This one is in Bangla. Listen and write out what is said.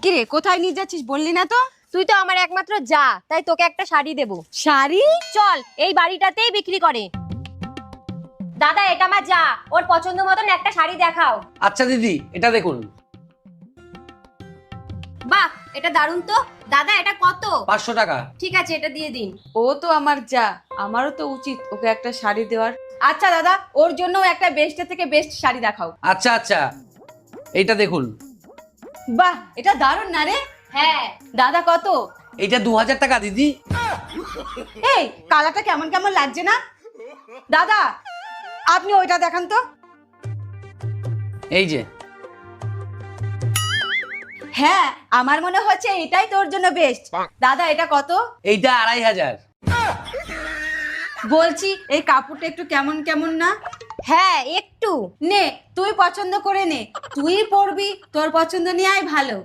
কিরে কোথায় নিয়ে যাচ্ছিস বললি না তো? তুই তো আমার একমাত্র যা, তাই তোকে একটা শাড়ি দেব। শাড়ি? চল, এই বাড়িটাতেই বিক্রি করে। দাদা, এটা আমার যা, ওর পছন্দ মতন একটা শাড়ি দেখাও। আচ্ছা দিদি, এটা দেখুন। বাহ, এটা দারুণ তো। দাদা, এটা কত? 500 টাকা। ঠিক আছে, এটা দিয়ে দিন। ও তো আমার যা, আমারও তো উচিত ওকে একটা শাড়ি দেওয়ার। আচ্ছা দাদা, ওর জন্য একটা বেস্টের থেকে বেস্ট শাড়ি দেখাও। আচ্ছা আচ্ছা, এইটা দেখুন। বাহ, এটা দারুণ না রে? হ্যাঁ। দাদা কত? এইটা 2000 টাকা দিদি। এই কালারটা কেমন কেমন লাগছে না? দাদা আপনি ওইটা দেখান তো। এই যে। হ্যাঁ, আমার মনে হচ্ছে এটাই তোর জন্য বেস্ট। দাদা এটা কত? এইটা 2500। বলছি এই কাপড়টা একটু কেমন কেমন না? হ্যাঁ, একটু। নে তুই পছন্দ করে নে, তুই পরবি, তোর পছন্দ নেওয়াই ভালো।